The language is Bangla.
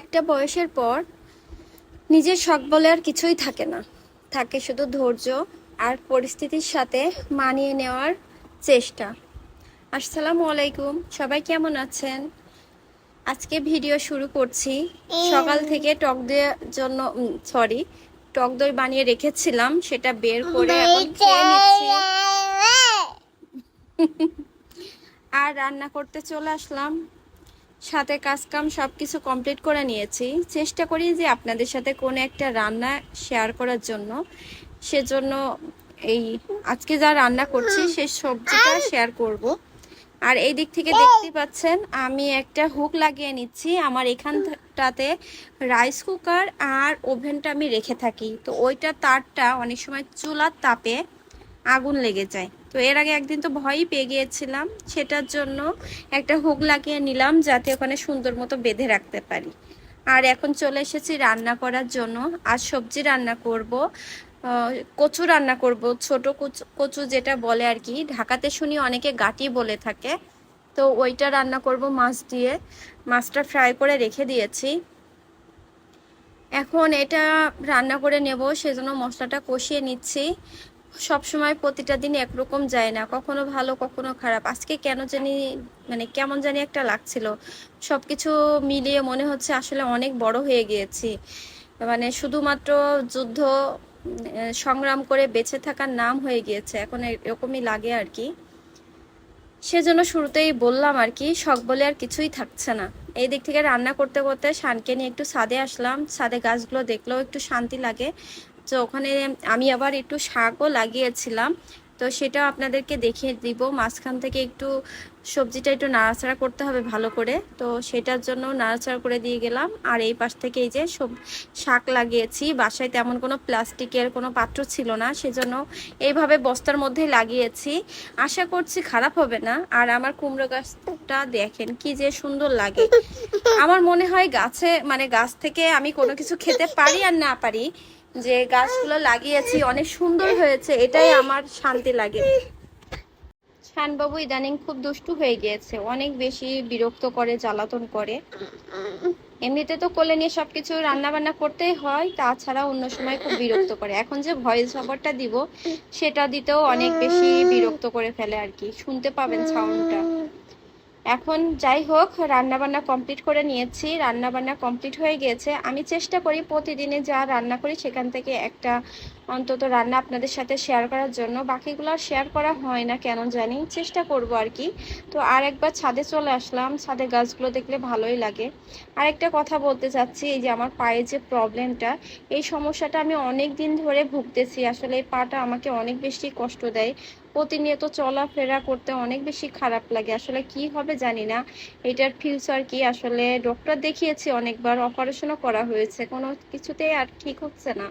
একটা বয়সের পর নিজের শখ বলে আর কিছুই থাকে না, থাকে শুধু ধৈর্য আর পরিস্থিতির সাথে মানিয়ে নেওয়ার চেষ্টা। আসসালামু আলাইকুম, সবাই কেমন আছেন? আজকে ভিডিও শুরু করছি। সকাল থেকে টক দইয়ের জন্য টক দই বানিয়ে রেখেছিলাম, সেটা বের করে এখন খেয়ে নিচ্ছি। আর রান্না করতে চলে আসলাম, সাথে কাজকাম সব কিছু কমপ্লিট করে নিয়েছি। চেষ্টা করি যে আপনাদের সাথে কোনো একটা রান্না শেয়ার করার জন্য, সেজন্য এই আজকে যা রান্না করছি সেই সবজিটা শেয়ার করব। আর এই দিক থেকে দেখতে পাচ্ছেন আমি একটা হুক লাগিয়ে নিচ্ছি। আমার এখানটাতে রাইস কুকার আর ওভেনটা আমি রেখে থাকি, তো ওইটা তারটা অনেক সময় চুলার তাপে আগুন লেগে যায়। তো এর আগে একদিন তো ভয়ই পেয়ে গিয়েছিলাম, সেটার জন্য একটা হুক লাগিয়ে নিলাম যাতে ওখানে সুন্দর মতো বেঁধে রাখতে পারি। আর এখন চলে এসেছি রান্না করার জন্য। আর সবজি রান্না করব, কচু রান্না করব, ছোট কচু কচু যেটা বলে আর কি, ঢাকাতে শুনি অনেকে গাটি বলে থাকে। তো ওইটা রান্না করব মাছ দিয়ে। মাছটা ফ্রাই করে রেখে দিয়েছি, এখন এটা রান্না করে নেব, সেজন্য মশলাটা কষিয়ে নিচ্ছি। সব সময় প্রতিটা দিন একরকম যায় না, কখনো ভালো কখনো খারাপ। আজকে কেন জানি কেমন জানি একটা লাগছিল। সবকিছু মিলিয়ে মনে হচ্ছে আসলে অনেক বড় হয়ে গিয়েছি, শুধুমাত্র যুদ্ধ সংগ্রাম করে বেঁচে থাকার নাম হয়ে গিয়েছে এখন, এরকমই লাগে আর কি। সেজন্য শুরুতেই বললাম আর কি, শখ বলে আর কিছুই থাকছে না। এই দিক থেকে রান্না করতে করতে শানকে নিয়ে একটু ছাদে আসলাম। ছাদে গাছগুলো দেখলেও একটু শান্তি লাগে। তো ওখানে আমি আবার একটু শাকও লাগিয়েছিলাম, তো সেটা আপনাদেরকে দেখিয়ে দিব। মাঝখান থেকে একটু সবজিটা একটু নাড়াচাড়া করতে হবে ভালো করে, তো সেটার জন্য নাড়াচাড়া করে দিয়ে গেলাম। আর এই পাশ থেকে এই যে শাক লাগিয়েছি, বাসায় তেমন কোনো প্লাস্টিকের কোনো পাত্র ছিল না, সেজন্য এইভাবে বস্তার মধ্যেই লাগিয়েছি। আশা করছি খারাপ হবে না। আর আমার কুমড়ো গাছটা দেখেন কি যে সুন্দর লাগে। আমার মনে হয় গাছ থেকে আমি কোনো কিছু খেতে পারি আর না পারি, যে গাছগুলো লাগিয়েছি অনেক সুন্দর হয়েছে, এটাই আমার শান্তি লাগে। শানবাবু ইদানিং খুব দুষ্টু হয়ে গিয়েছে, অনেক বেশি বিরক্ত করে, জ্বালাতন করে। এমনিতে তো কোলে নিয়ে সবকিছু রান্না বান্না করতেই হয়, তাছাড়া অন্য সময় খুব বিরক্ত করে। এখন যে ভয়েস ওভারটা দিব সেটা দিতেও অনেক বেশি বিরক্ত করে ফেলে আর কি, শুনতে পাবেন সাউন্ডটা। এখন যাই হোক, রান্না বান্না কমপ্লিট করে নিয়েছি। রান্না বান্না কমপ্লিট হয়ে গিয়েছে। আমি চেষ্টা করি প্রতিদিনে যা রান্না করি সেখান থেকে একটা অন্তত রান্না আপনাদের সাথে শেয়ার করার জন্য। বাকিগুলো শেয়ার করা হয় না কেন জানি, চেষ্টা করব আর কি। তো আর একবার ছাদে চলে আসলাম, ছাদে গাছগুলো দেখলে ভালোই লাগে। আর একটা কথা বলতে চাচ্ছি, এই যে আমার পায়ে যে প্রবলেমটা, এই সমস্যাটা আমি অনেক দিন ধরে ভুগতেছি। আসলে এই পাটা আমাকে অনেক বেশি কষ্ট দেয়, প্রতিনিয়ত চলাফেরা করতে অনেক বেশি খারাপ লাগে। আসলে কি হবে জানি না, এটার ফিউচার কি। আসলে ডক্টর দেখিয়েছি অনেকবার, অপারেশনও করা হয়েছে, কোনো কিছুতেই আর ঠিক হচ্ছে না।